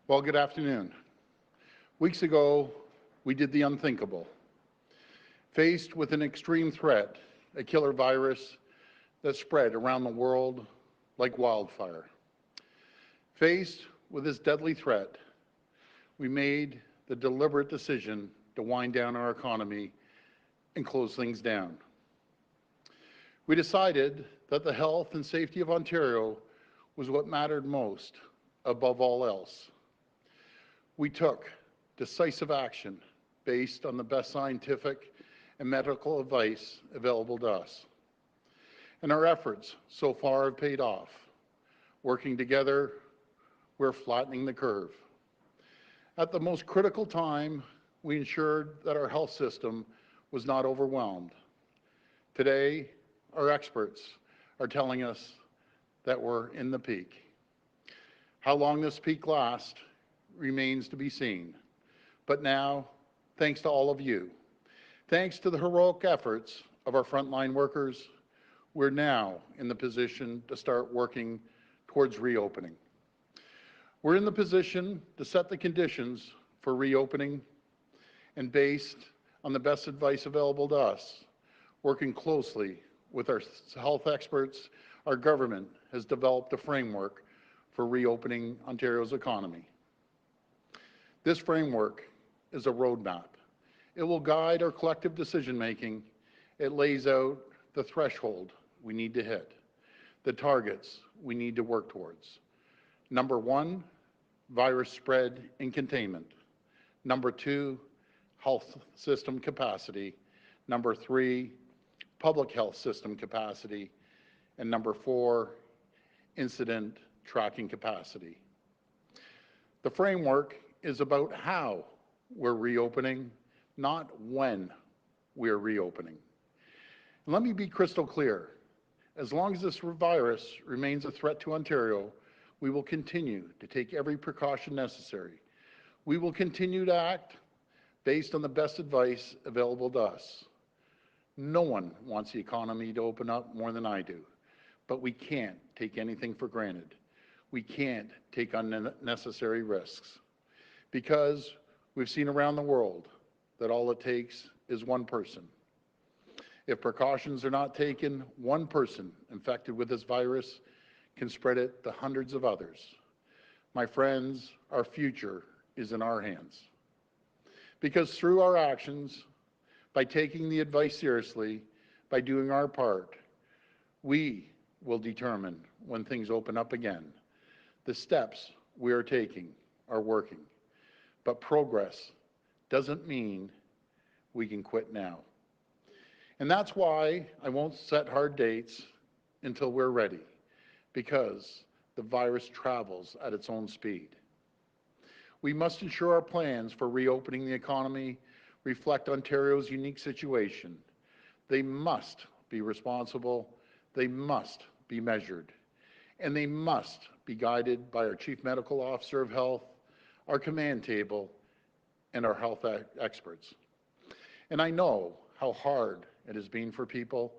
Well, good afternoon. Weeks ago, we did the unthinkable. Faced with an extreme threat, a killer virus that spread around the world like wildfire. Faced with this deadly threat, we made the deliberate decision to wind down our economy and close things down. We decided that the health and safety of Ontario was what mattered most above all else. We took decisive action based on the best scientific and medical advice available to us. And our efforts so far have paid off. Working together, we're flattening the curve. At the most critical time, we ensured that our health system was not overwhelmed. Today, our experts are telling us that we're in the peak. How long this peak lasts remains to be seen. But now, thanks to all of you, thanks to the heroic efforts of our frontline workers, we're now in the position to start working towards reopening. We're in the position to set the conditions for reopening, and based on the best advice available to us, working closely with our health experts, our government has developed a framework for reopening Ontario's economy. This framework is a roadmap. It will guide our collective decision-making. It lays out the threshold we need to hit, the targets we need to work towards. Number one, virus spread and containment. Number two, health system capacity. Number three, public health system capacity. And number four, incident tracking capacity. The framework is about how we're reopening, not when we're reopening. And let me be crystal clear. As long as this virus remains a threat to Ontario, we will continue to take every precaution necessary. We will continue to act based on the best advice available to us. No one wants the economy to open up more than I do, but we can't take anything for granted. We can't take unnecessary risks because we've seen around the world that all it takes is one person. If precautions are not taken, one person infected with this virus can spread it to hundreds of others. My friends, our future is in our hands. Because through our actions, by taking the advice seriously, by doing our part, we will determine when things open up again. The steps we are taking are working, but progress doesn't mean we can quit now. And that's why I won't set hard dates until we're ready, because the virus travels at its own speed. We must ensure our plans for reopening the economy reflect Ontario's unique situation. They must be responsible, they must be measured, and they must be guided by our Chief Medical Officer of Health, our command table, and our health experts. And I know how hard it has been for people.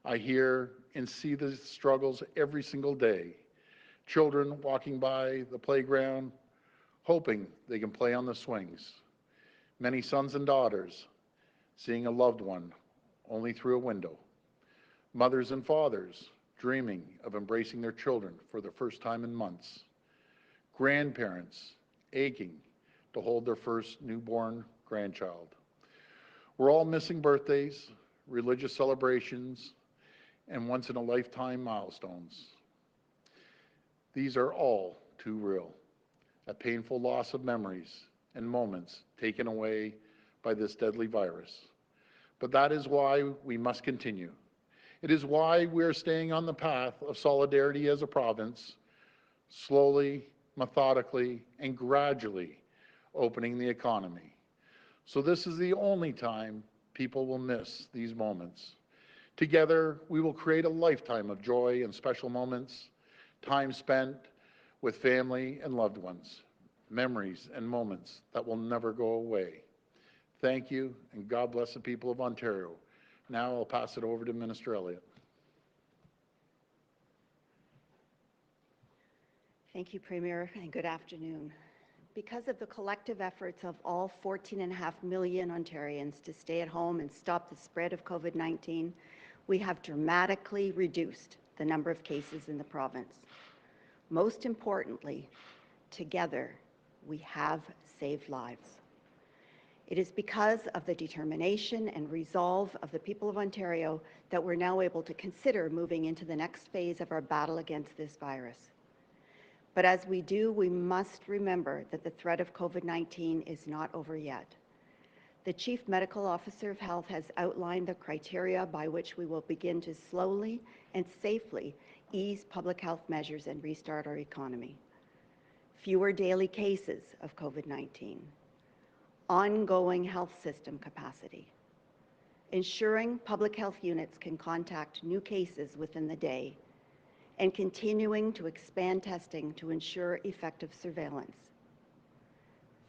I hear and see the struggles every single day. Children walking by the playground, hoping they can play on the swings. Many sons and daughters seeing a loved one only through a window. Mothers and fathers dreaming of embracing their children for the first time in months. Grandparents aching to hold their first newborn grandchild. We're all missing birthdays, religious celebrations, and once-in-a-lifetime milestones. These are all too real, a painful loss of memories and moments taken away by this deadly virus. But that is why we must continue. It is why we are staying on the path of solidarity as a province, slowly, methodically, and gradually opening the economy. So this is the only time people will miss these moments. Together, we will create a lifetime of joy and special moments, time spent with family and loved ones, memories and moments that will never go away. Thank you, and God bless the people of Ontario. Now I'll pass it over to Minister Elliott. Thank you, Premier, and good afternoon. because of the collective efforts of all 14.5 million Ontarians to stay at home and stop the spread of COVID-19, we have dramatically reduced the number of cases in the province. Most importantly, together, we have saved lives. It is because of the determination and resolve of the people of Ontario that we're now able to consider moving into the next phase of our battle against this virus. But as we do, we must remember that the threat of COVID-19 is not over yet. The Chief Medical Officer of Health has outlined the criteria by which we will begin to slowly and safely ease public health measures and restart our economy. Fewer daily cases of COVID-19, ongoing health system capacity, ensuring public health units can contact new cases within the day, and continuing to expand testing to ensure effective surveillance.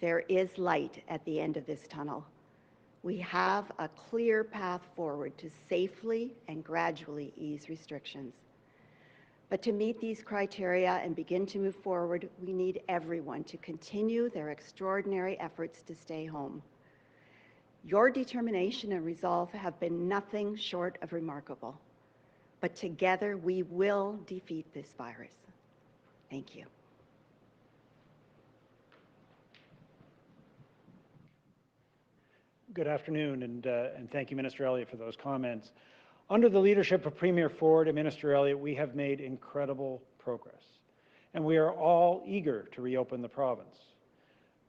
There is light at the end of this tunnel. We have a clear path forward to safely and gradually ease restrictions. But to meet these criteria and begin to move forward, we need everyone to continue their extraordinary efforts to stay home. Your determination and resolve have been nothing short of remarkable. But together we will defeat this virus. Thank you. Good afternoon, and thank you, Minister Elliott, for those comments. Under the leadership of Premier Ford and Minister Elliott, we have made incredible progress, and we are all eager to reopen the province.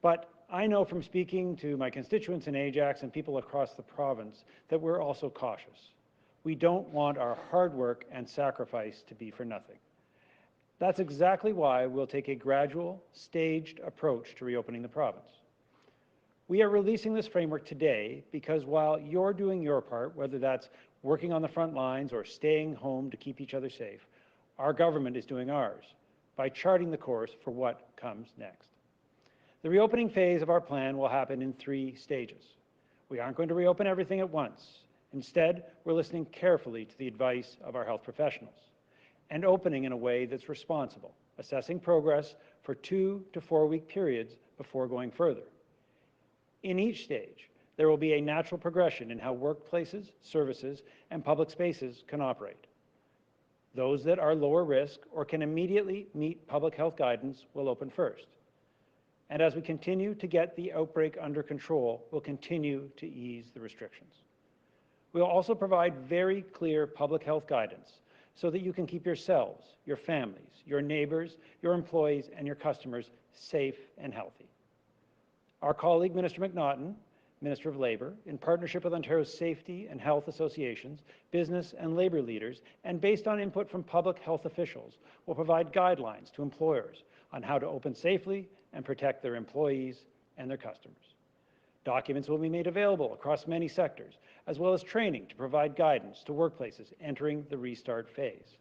But I know from speaking to my constituents in Ajax and people across the province that we're also cautious. We don't want our hard work and sacrifice to be for nothing. That's exactly why we'll take a gradual, staged approach to reopening the province. We are releasing this framework today because while you're doing your part, whether that's working on the front lines or staying home to keep each other safe, our government is doing ours by charting the course for what comes next. The reopening phase of our plan will happen in 3 stages. We aren't going to reopen everything at once. Instead, we're listening carefully to the advice of our health professionals and opening in a way that's responsible, assessing progress for 2 to 4 week periods before going further. In each stage, there will be a natural progression in how workplaces, services, and public spaces can operate. Those that are lower risk or can immediately meet public health guidance will open first. And as we continue to get the outbreak under control, we'll continue to ease the restrictions. We'll also provide very clear public health guidance so that you can keep yourselves, your families, your neighbors, your employees, and your customers safe and healthy. Our colleague, Minister McNaughton, Minister of Labour, in partnership with Ontario's safety and health associations, business and labour leaders, and based on input from public health officials, will provide guidelines to employers on how to open safely and protect their employees and their customers. Documents will be made available across many sectors, as well as training to provide guidance to workplaces entering the restart phase.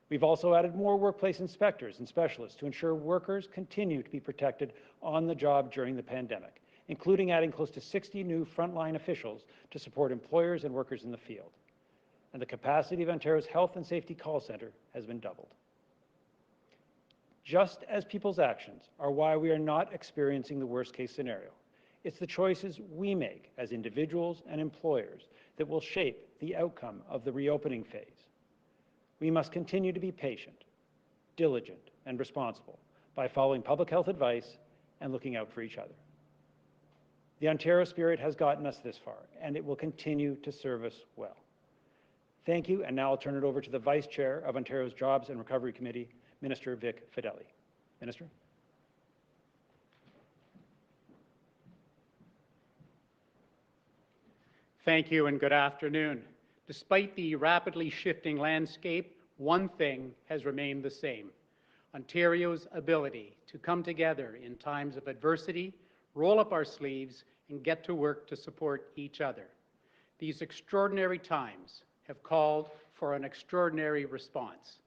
We've also added more workplace inspectors and specialists to ensure workers continue to be protected on the job during the pandemic, including adding close to 60 new frontline officials to support employers and workers in the field. And the capacity of Ontario's Health and Safety Call Centre has been doubled. Just as people's actions are why we are not experiencing the worst-case scenario, it's the choices we make as individuals and employers that will shape the outcome of the reopening phase. We must continue to be patient, diligent, and responsible by following public health advice and looking out for each other. The Ontario spirit has gotten us this far, and it will continue to serve us well. Thank you, and now I'll turn it over to the Vice Chair of Ontario's Jobs and Recovery Committee, Minister Vic Fedeli. Minister. Thank you and good afternoon. Despite the rapidly shifting landscape, one thing has remained the same: Ontario's ability to come together in times of adversity, roll up our sleeves, and get to work to support each other. These extraordinary times have called for an extraordinary response,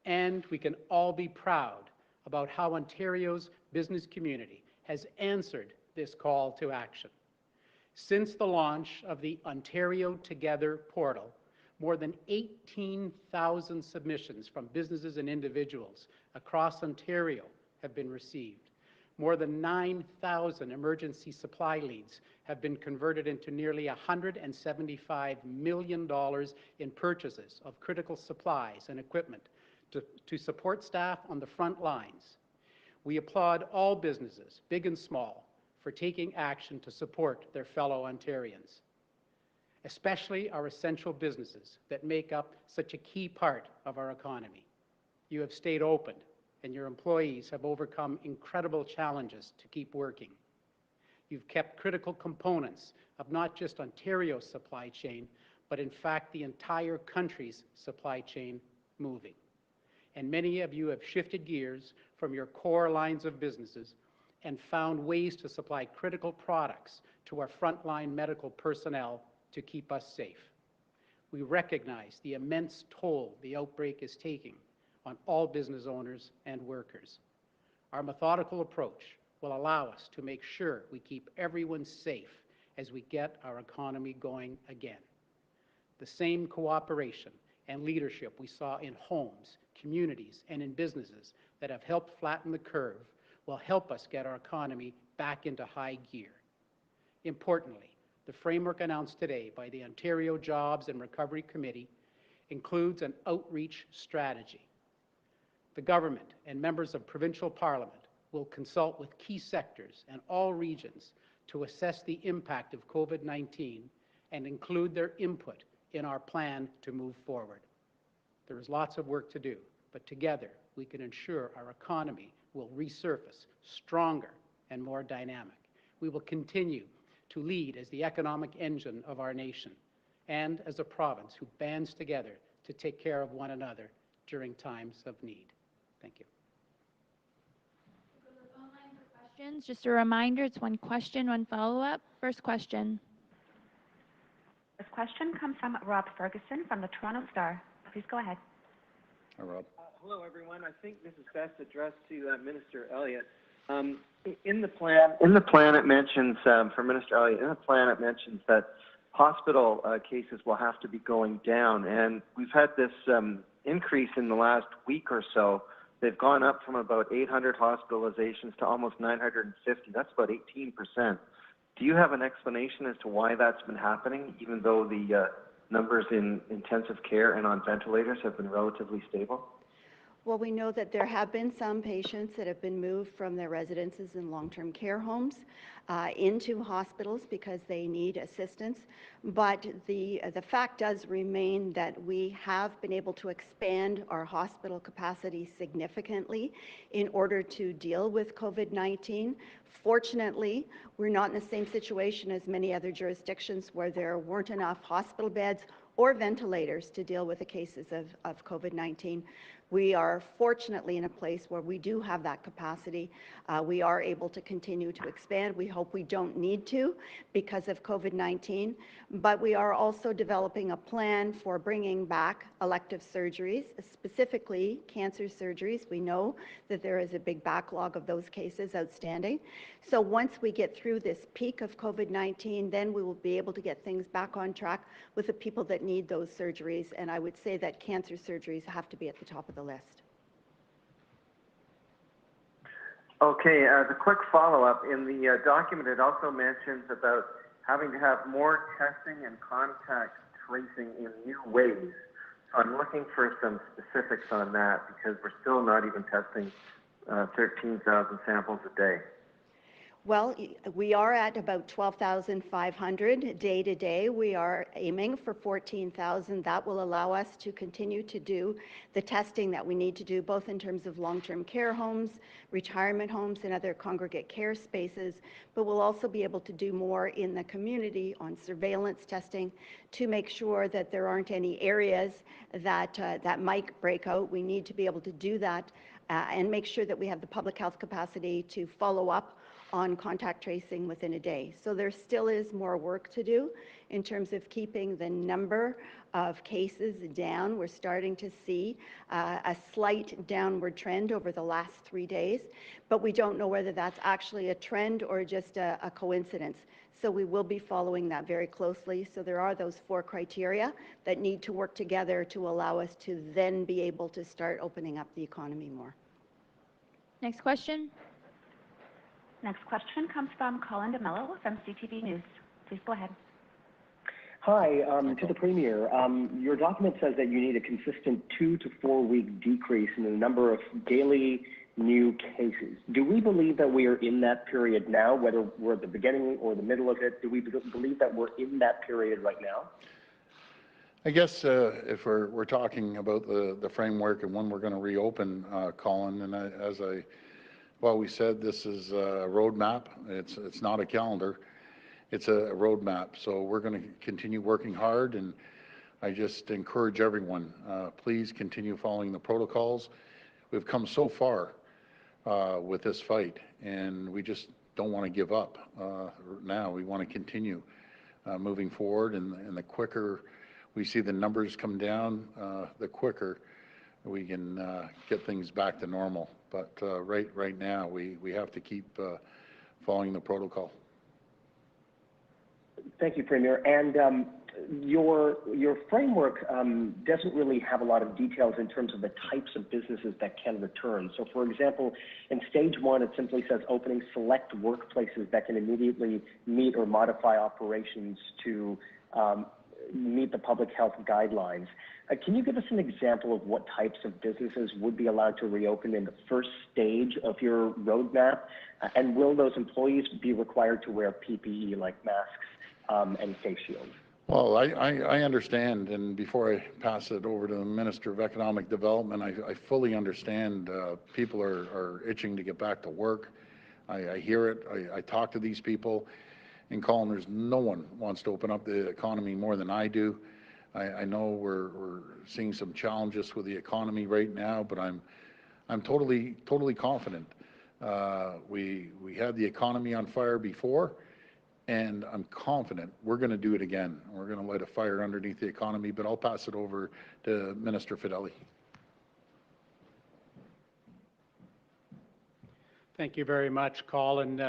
and we can all be proud about how Ontario's business community has answered this call to action. Since the launch of the Ontario Together portal, more than 18,000 submissions from businesses and individuals across Ontario have been received. More than 9,000 emergency supply leads have been converted into nearly $175 million in purchases of critical supplies and equipment to support staff on the front lines. We applaud all businesses, big and small, for taking action to support their fellow Ontarians, especially our essential businesses that make up such a key part of our economy. You have stayed open, and your employees have overcome incredible challenges to keep working. You've kept critical components of not just Ontario's supply chain, but in fact the entire country's supply chain moving. And many of you have shifted gears from your core lines of businesses and found ways to supply critical products to our frontline medical personnel to keep us safe. We recognize the immense toll the outbreak is taking on all business owners and workers. Our methodical approach will allow us to make sure we keep everyone safe as we get our economy going again. The same cooperation and leadership we saw in homes, communities, and in businesses that have helped flatten the curve will help us get our economy back into high gear. Importantly, the framework announced today by the Ontario Jobs and Recovery Committee includes an outreach strategy. The government and members of provincial parliament will consult with key sectors and all regions to assess the impact of COVID-19 and include their input in our plan to move forward. There is lots of work to do, but together we can ensure our economy will resurface stronger and more dynamic. We will continue to lead as the economic engine of our nation and as a province who bands together to take care of one another during times of need. Thank you. Online for questions. Just a reminder, it's one question, one follow-up. First question. This question comes from Rob Ferguson from the Toronto Star. Please go ahead. Hi, Rob. Hello, everyone. I think this is best addressed to Minister Elliott. In the plan, it mentions for Minister Elliott. In the plan, it mentions that hospital cases will have to be going down, and we've had this increase in the last week or so. They've gone up from about 800 hospitalizations to almost 950. That's about 18%. Do you have an explanation as to why that's been happening, even though the numbers in intensive care and on ventilators have been relatively stable? Well, we know that there have been some patients that have been moved from their residences in long-term care homes into hospitals because they need assistance. But the fact does remain that we have been able to expand our hospital capacity significantly in order to deal with COVID-19. Fortunately, we're not in the same situation as many other jurisdictions where there weren't enough hospital beds or ventilators to deal with the cases of COVID-19. We are fortunately in a place where we do have that capacity. We are able to continue to expand. We hope we don't need to because of COVID-19, but we are also developing a plan for bringing back elective surgeries, specifically cancer surgeries. We know that there is a big backlog of those cases outstanding. So once we get through this peak of COVID-19, then we will be able to get things back on track with the people that need those surgeries, and I would say that cancer surgeries have to be at the top of the list. Okay, as a quick follow-up, in the document it also mentions about having to have more testing and contact tracing in new ways. So I'm looking for some specifics on that because we're still not even testing 13,000 samples a day. Well, we are at about 12,500 day to day. We are aiming for 14,000. That will allow us to continue to do the testing that we need to do, both in terms of long-term care homes, retirement homes, and other congregate care spaces. But we'll also be able to do more in the community on surveillance testing to make sure that there aren't any areas that, that might break out. We need to be able to do that and make sure that we have the public health capacity to follow up on contact tracing within a day. So there still is more work to do in terms of keeping the number of cases down. We're starting to see a slight downward trend over the last 3 days, but we don't know whether that's actually a trend or just a coincidence. So we will be following that very closely. So there are those 4 criteria that need to work together to allow us to then be able to start opening up the economy more. Next question. Next question comes from Colin DeMello from CTV News. Please go ahead. Hi, to the Premier. Your document says that you need a consistent 2 to 4 week decrease in the number of daily new cases. Do we believe that we are in that period now, whether we're at the beginning or the middle of it? Do we believe that we're in that period right now? I guess if we're talking about the framework and when we're going to reopen, Colin, and as I always said, this is a roadmap. It's not a calendar. It's a roadmap. So we're going to continue working hard, and I just encourage everyone, please continue following the protocols. We've come so far with this fight, and we just don't want to give up now. We want to continue moving forward, and the quicker we see the numbers come down, the quicker we can get things back to normal. But right now, we have to keep following the protocol. Thank you, Premier. And your framework doesn't really have a lot of details in terms of the types of businesses that can return. So, for example, in stage 1, it simply says opening select workplaces that can immediately meet or modify operations to meet the public health guidelines. Can you give us an example of what types of businesses would be allowed to reopen in the first stage of your roadmap? And will those employees be required to wear PPE like masks and face shields? Well, I understand, and before I pass it over to the Minister of Economic Development, I fully understand people are itching to get back to work. I hear it. I talk to these people. And Colin, there's no one wants to open up the economy more than I do. I know we're seeing some challenges with the economy right now, but I'm totally confident. We had the economy on fire before, and I'm confident we're going to do it again. We're going to light a fire underneath the economy, but I'll pass it over to Minister Fedeli. Thank you very much, Colin.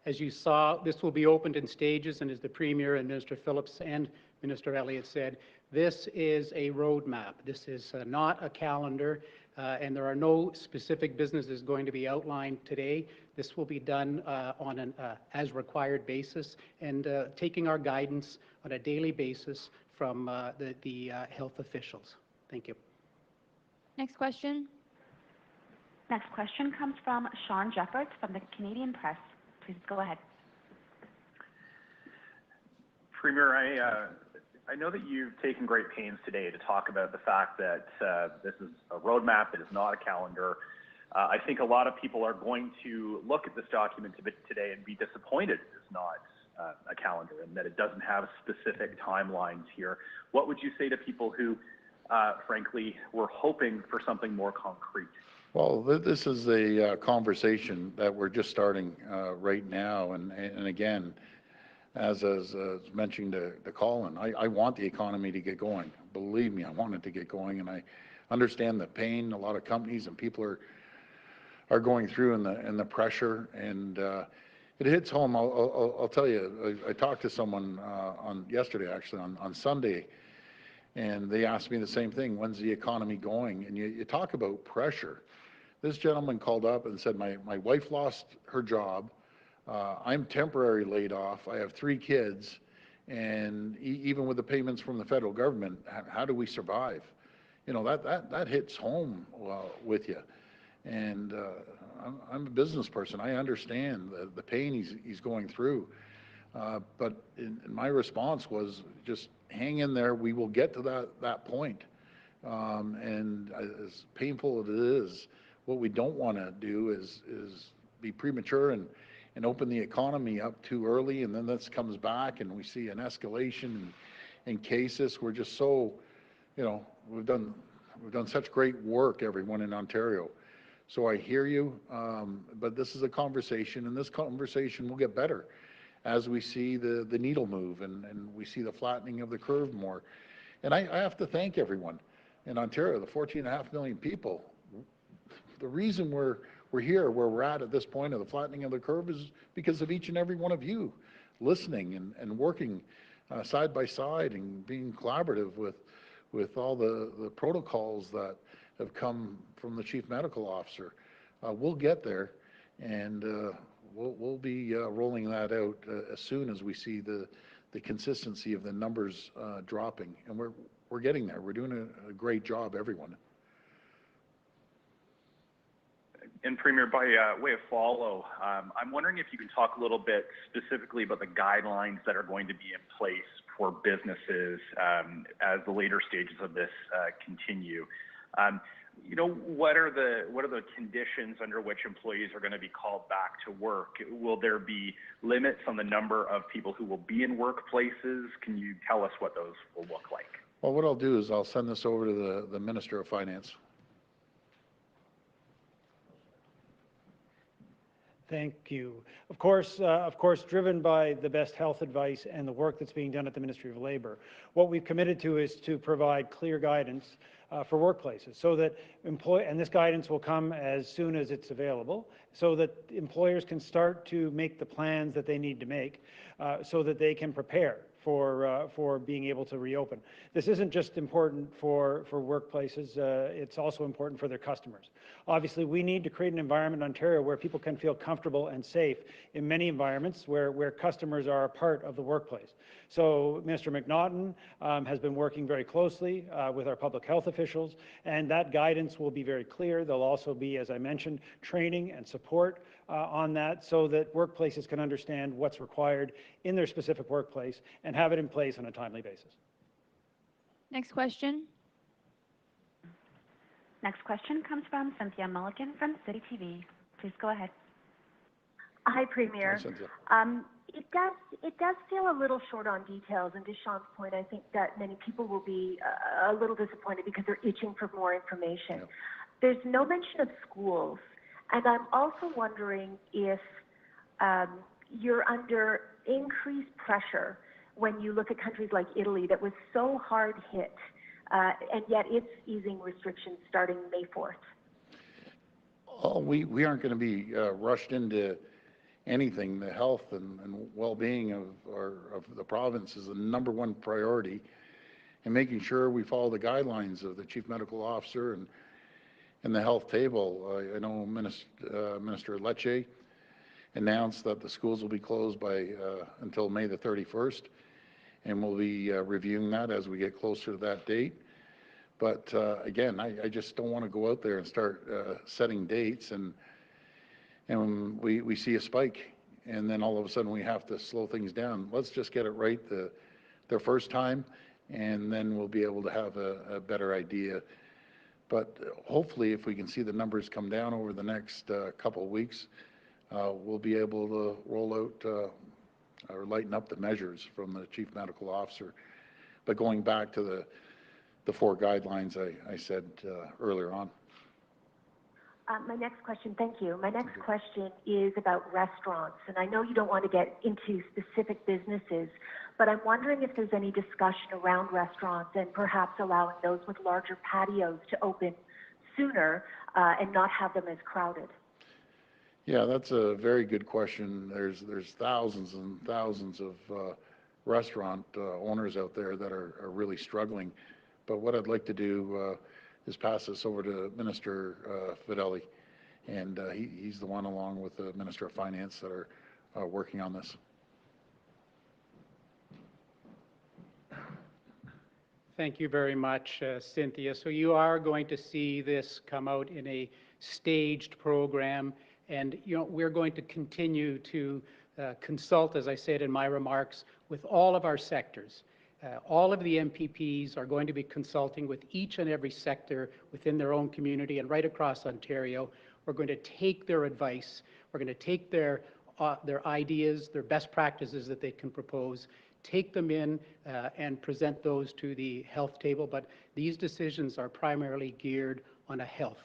As you saw, this will be opened in stages, and as the Premier and Minister Phillips and Minister Elliott said, this is a roadmap. This is not a calendar, and there are no specific businesses going to be outlined today. This will be done on an as required basis and taking our guidance on a daily basis from the health officials. Thank you. Next question. Next question comes from Sean Jeffords from the Canadian Press. Please go ahead. Premier, I know that you've taken great pains today to talk about the fact that this is a roadmap, it is not a calendar. I think a lot of people are going to look at this document today and be disappointed it's not a calendar and that it doesn't have specific timelines here. What would you say to people who, frankly, were hoping for something more concrete? Well, this is a conversation that we're just starting right now, and again, as mentioned to Colin, I want the economy to get going. Believe me, I want it to get going, and I understand the pain a lot of companies and people are going through and the pressure, and it hits home. I'll tell you, I talked to someone yesterday, actually on Sunday, and they asked me the same thing. When's the economy going? And you talk about pressure. This gentleman called up and said, my wife lost her job. I'm temporarily laid off. I have 3 kids. And even with the payments from the federal government, how do we survive? You know, that hits home with you. And I'm a business person. I understand the pain he's going through. But my response was just hang in there. We will get to that point. And as painful as it is, what we don't want to do is be premature and open the economy up too early, and then this comes back and we see an escalation in cases. We're just so, you know, we've done such great work, everyone in Ontario. So I hear you, but this is a conversation, and this conversation will get better as we see the needle move and we see the flattening of the curve more. And I have to thank everyone in Ontario, the 14.5 million people. The reason we're here where we're at this point of the flattening of the curve is because of each and every one of you listening and working side by side and being collaborative with all the protocols that have come from the Chief Medical Officer. We'll get there, and we'll be rolling that out as soon as we see the consistency of the numbers dropping, and we're getting there. We're doing a great job, everyone. And Premier, by way of follow, I'm wondering if you can talk a little bit specifically about the guidelines that are going to be in place for businesses as the later stages of this continue. You know, what are the conditions under which employees are going to be called back to work? Will there be limits on the number of people who will be in workplaces? Can you tell us what those will look like? Well, what I'll do is I'll send this over to the Minister of Finance. Thank you. Of course, driven by the best health advice and the work that's being done at the Ministry of Labour, what we've committed to is to provide clear guidance for workplaces so that and this guidance will come as soon as it's available, so that employers can start to make the plans that they need to make so that they can prepare for being able to reopen. This isn't just important for workplaces, it's also important for their customers. Obviously, we need to create an environment in Ontario where people can feel comfortable and safe in many environments where customers are a part of the workplace. So Minister McNaughton has been working very closely with our public health officials, and that guidance will be very clear. There'll also be, as I mentioned, training and support on that so that workplaces can understand what's required in their specific workplace and have it in place on a timely basis. Next question. Next question comes from Cynthia Mulligan from City TV. Please go ahead. Hi, Premier. Hi, Cynthia. It does feel a little short on details, and to Sean's point, I think that many people will be a little disappointed because they're itching for more information. Yep. There's no mention of schools, and I'm also wondering if you're under increased pressure when you look at countries like Italy that was so hard hit, and yet it's easing restrictions starting May 4th. Oh, we aren't going to be rushed into anything. The health and well-being of the province is the #1 priority, and making sure we follow the guidelines of the Chief Medical Officer and the health table. I know Minister Lecce announced that the schools will be closed by until May the 31st, and we'll be reviewing that as we get closer to that date. But again, I just don't want to go out there and start setting dates and we see a spike, and then all of a sudden we have to slow things down. Let's just get it right the first time, and then we'll be able to have a better idea. But hopefully, if we can see the numbers come down over the next couple of weeks, we'll be able to roll out or lighten up the measures from the Chief Medical Officer. But going back to the 4 guidelines I said earlier on. My next question, thank you. My next question is about restaurants, and I know you don't want to get into specific businesses, but I'm wondering if there's any discussion around restaurants and perhaps allowing those with larger patios to open sooner and not have them as crowded. Yeah, that's a very good question. There's thousands and thousands of restaurant owners out there that are really struggling. But what I'd like to do is pass this over to Minister Fedeli, and he's the one, along with the Minister of Finance, that are working on this. Thank you very much, Cynthia. So you are going to see this come out in a staged program, and we're going to continue to consult, as I said in my remarks, with all of our sectors. All of the MPPs are going to be consulting with each and every sector within their own community and right across Ontario. We're going to take their advice. We're going to take their ideas, their best practices that they can propose, take them in and present those to the health table. But these decisions are primarily geared on a health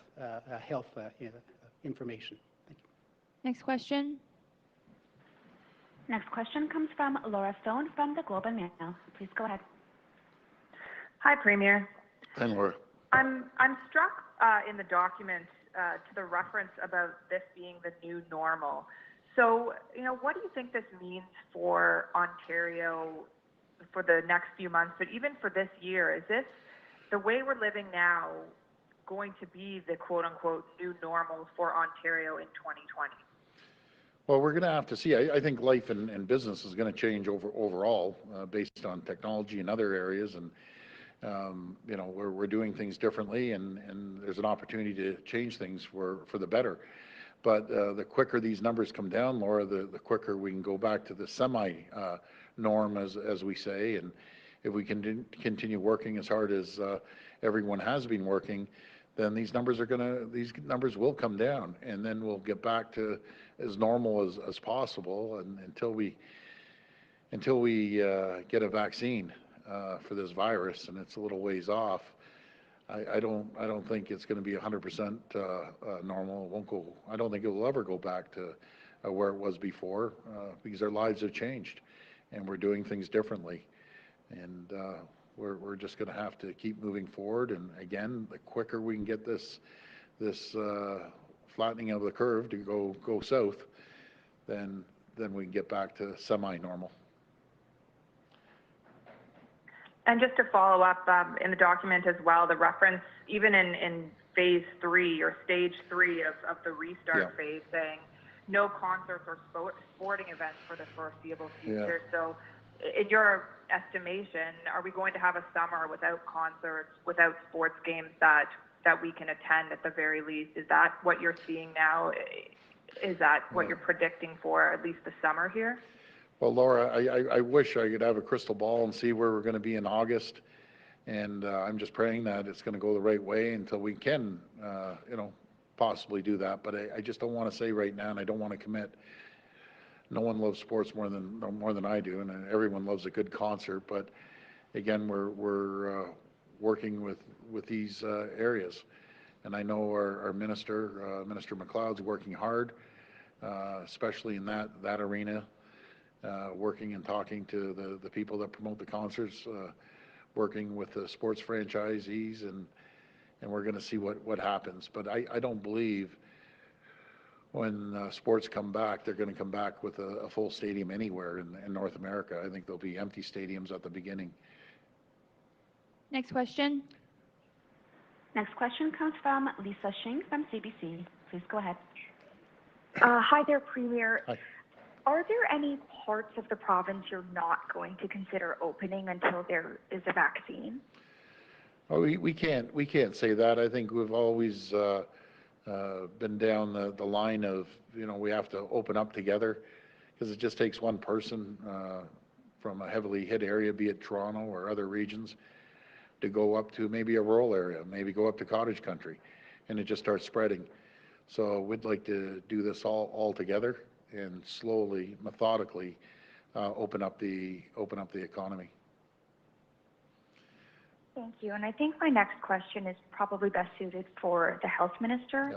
information. Thank you. Next question. Next question comes from Laura Stone from the Globe and Mail. Please go ahead. Hi, Premier. Hi, Laura. I'm struck in the document to the reference about this being the new normal. So, what do you think this means for Ontario for the next few months, but even for this year? Is this, the way we're living now, going to be the quote-unquote new normal for Ontario in 2020? Well, we're going to have to see. I think life and business is going to change overall based on technology and other areas, and you know, we're doing things differently, and there's an opportunity to change things for the better. But the quicker these numbers come down, Laura, the quicker we can go back to the semi-norm, as we say, and if we can continue working as hard as everyone has been working, then these numbers will come down, and then we'll get back to as normal as possible, and until we get a vaccine for this virus, and it's a little ways off. I don't think it's going to be 100% normal. It won't go. I don't think it will ever go back to where it was before because our lives have changed, and we're doing things differently, and we're just going to have to keep moving forward. And again, the quicker we can get this flattening of the curve to go south, then we can get back to semi-normal. And just to follow up, in the document as well, the reference, even in phase 3 or stage 3 of the restart phase, saying no concerts or sporting events for the foreseeable future. So in your estimation, are we going to have a summer without concerts, without sports games that we can attend at the very least? Is that what you're seeing now? Is that what you're predicting for at least the summer here? Well, Laura, I wish I could have a crystal ball and see where we're going to be in August, and I'm just praying that it's going to go the right way until we can, you know, possibly do that. But I just don't want to say right now, and I don't want to commit. No one loves sports more than I do, and everyone loves a good concert. But again, we're working with these areas, and I know our minister, Minister McLeod's working hard, especially in that arena. Working and talking to the people that promote the concerts, working with the sports franchisees, and we're going to see what happens. But I don't believe when sports come back, they're going to come back with a full stadium anywhere in North America. I think there'll be empty stadiums at the beginning. Next question. Next question comes from Lisa Shing from CBC. Please go ahead. Hi there, Premier. Hi. Are there any parts of the province you're not going to consider opening until there is a vaccine? Oh, we can't say that. I think we've always been down the line of, you know, we have to open up together, because it just takes one person from a heavily hit area, be it Toronto or other regions, to go up to maybe a rural area, maybe go up to cottage country, and it just starts spreading. So we'd like to do this all together and slowly, methodically open up the economy. Thank you. And I think my next question is probably best suited for the health minister.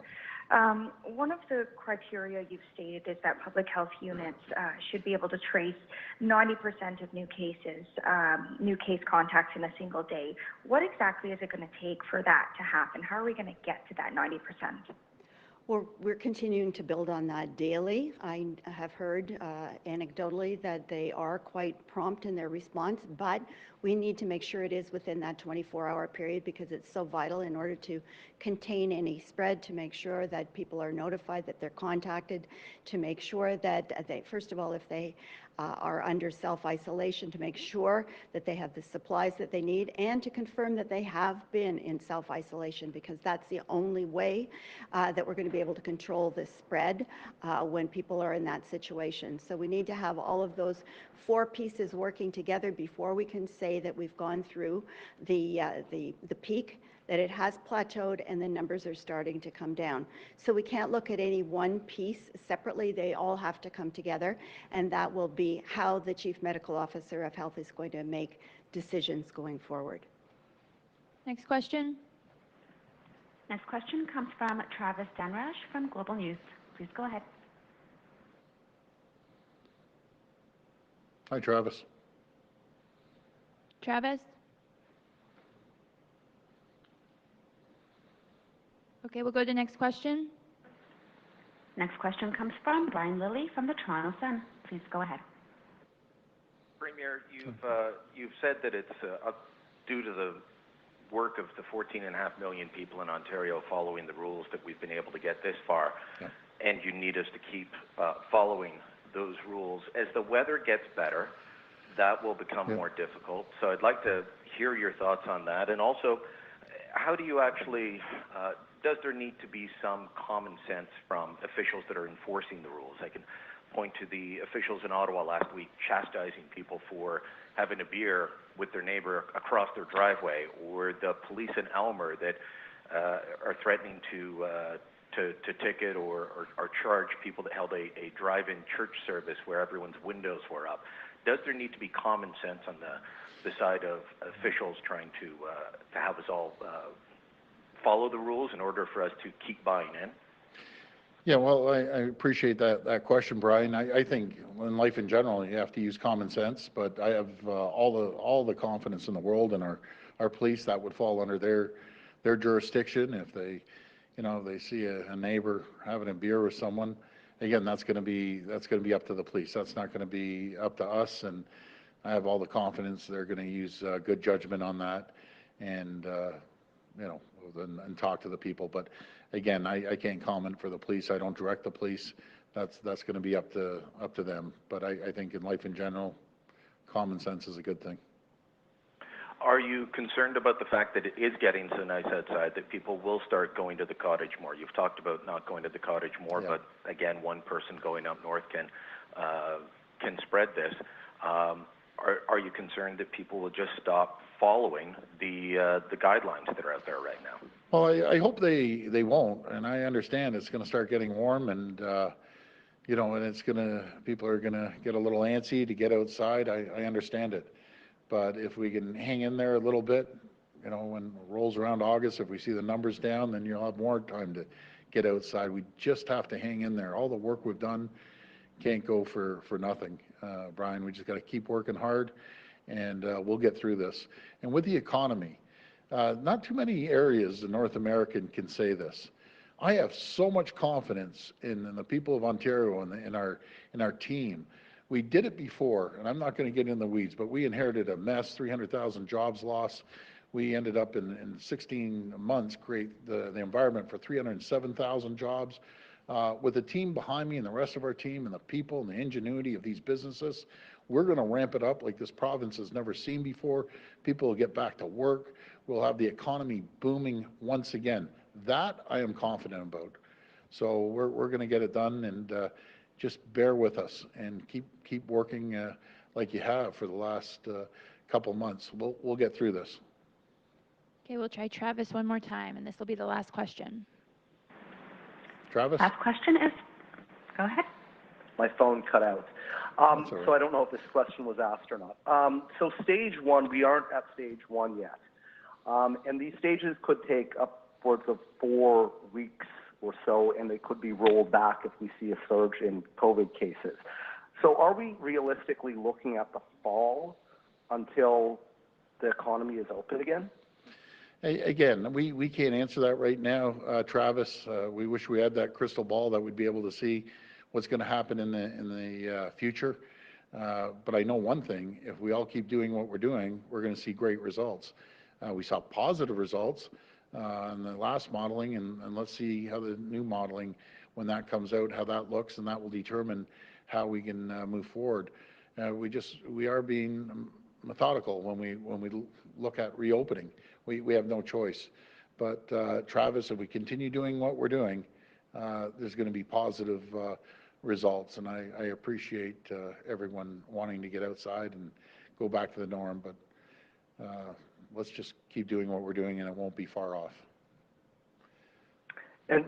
Yep. One of the criteria you've stated is that public health units should be able to trace 90% of new case contacts in a single day. What exactly is it going to take for that to happen? How are we going to get to that 90%? We're continuing to build on that daily. I have heard anecdotally that they are quite prompt in their response, but we need to make sure it is within that 24-hour period, because it's so vital in order to contain any spread, to make sure that people are notified that they're contacted, to make sure that they, first of all, if they are under self-isolation, to make sure that they have the supplies that they need, and to confirm that they have been in self-isolation, because that's the only way that we're going to be able to control the spread when people are in that situation. So we need to have all of those 4 pieces working together before we can say that we've gone through the peak, that it has plateaued and the numbers are starting to come down. So we can't look at any one piece separately. They all have to come together, and that will be how the Chief Medical Officer of Health is going to make decisions going forward. Next question. Next question comes from Travis Denrash from Global News. Please go ahead. Hi, Travis. Travis? Okay, we'll go to the next question. Next question comes from Brian Lilly from the Toronto Sun. Please go ahead. Premier, you've said that it's due to the work of the 14.5 million people in Ontario following the rules that we've been able to get this far. Yeah. and you need us to keep following those rules. As the weather gets better, that will become more difficult. So I'd like to hear your thoughts on that. And also, how do you actually, does there need to be some common sense from officials that are enforcing the rules? I can point to the officials in Ottawa last week chastising people for having a beer with their neighbor across their driveway, or the police in Elmer that are threatening to ticket or charge people that held a drive-in church service where everyone's windows were up. Does there need to be common sense on the side of officials trying to have us all follow the rules in order for us to keep buying in? Yeah, well, I appreciate that question, Brian. I think in life in general, you have to use common sense, but I have all the confidence in the world in our police. That would fall under their jurisdiction. If they, they see a neighbor having a beer with someone, again, that's going to be up to the police. That's not going to be up to us. And I have all the confidence they're going to use good judgment on that, and and talk to the people. But again, I can't comment for the police. I don't direct the police. That's going to be up to them. But I think in life in general, common sense is a good thing. Are you concerned about the fact that it is getting so nice outside that people will start going to the cottage more? You've talked about not going to the cottage more, but again, one person going up north can spread this. Are you concerned that people will just stop following the guidelines that are out there right now? Well, I hope they won't, and I understand it's going to start getting warm, and and people are going to get a little antsy to get outside. I understand it. But if we can hang in there a little bit, when it rolls around August, if we see the numbers down, then you'll have more time to get outside. We just have to hang in there. All the work we've done can't go for nothing, Brian. We just got to keep working hard, and we'll get through this. And with the economy, not too many areas in North America can say this. I have so much confidence in the people of Ontario and in our team. We did it before, and I'm not going to get in the weeds, but we inherited a mess, 300,000 jobs lost. We ended up in 16 months create the environment for 307,000 jobs. With the team behind me and the rest of our team and the people and the ingenuity of these businesses, we're going to ramp it up like this province has never seen before. People will get back to work. We'll have the economy booming once again. That I am confident about. So we're going to get it done, and just bear with us and keep working like you have for the last couple months. We'll get through this. Okay, we'll try Travis one more time, and this will be the last question. Travis? Last question is, go ahead. My phone cut out. So I don't know if this question was asked or not. So stage one, we aren't at stage one yet. And these stages could take upwards of 4 weeks or so, and they could be rolled back if we see a surge in COVID cases. So are we realistically looking at the fall until the economy is open again? Again, we can't answer that right now, Travis. We wish we had that crystal ball that we'd be able to see what's going to happen in the future. But I know one thing: if we all keep doing what we're doing, we're going to see great results. We saw positive results in the last modeling, and let's see how the new modeling, when that comes out, how that looks, and that will determine how we can move forward. We are being methodical when we look at reopening. We have no choice. But Travis, if we continue doing what we're doing, there's going to be positive results, and I appreciate everyone wanting to get outside and go back to the norm. But let's just keep doing what we're doing, and it won't be far off. And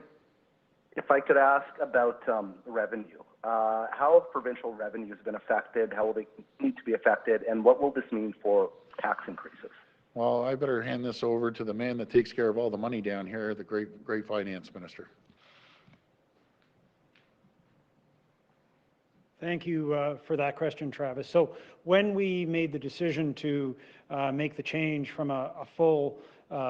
if I could ask about revenue, how have provincial revenues been affected? How will they need to be affected? And what will this mean for tax increases? Well, I better hand this over to the man that takes care of all the money down here, the great finance minister. Thank you for that question, Travis. So when we made the decision to make the change from a full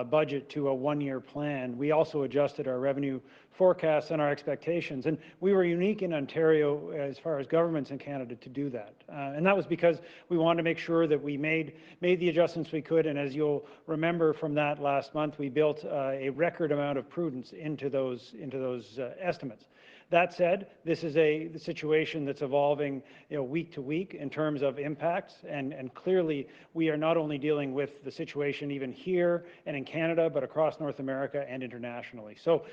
budget to a one-year plan, we also adjusted our revenue forecasts and our expectations. And we were unique in Ontario as far as governments in Canada to do that. And that was because we wanted to make sure that we made the adjustments we could. And as you'll remember from that last month, we built a record amount of prudence into those estimates. That said, this is a situation that's evolving, week to week in terms of impacts, and clearly we are not only dealing with the situation even here and in Canada, but across North America and internationally. So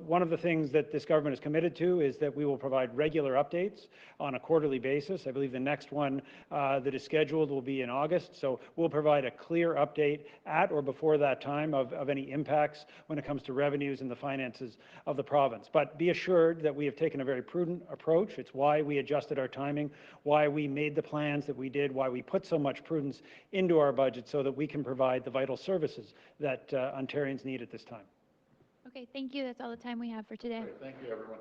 one of the things that this government is committed to is that we will provide regular updates on a quarterly basis. I believe the next one that is scheduled will be in August, so we'll provide a clear update at or before that time of any impacts when it comes to revenues and the finances of the province. But be assured that we have taken a very prudent approach. It's why we adjusted our timing, why we made the plans that we did, why we put so much prudence into our budget so that we can provide the vital services that Ontarians need at this time. Okay, thank you. That's all the time we have for today. Great. Thank you, everyone.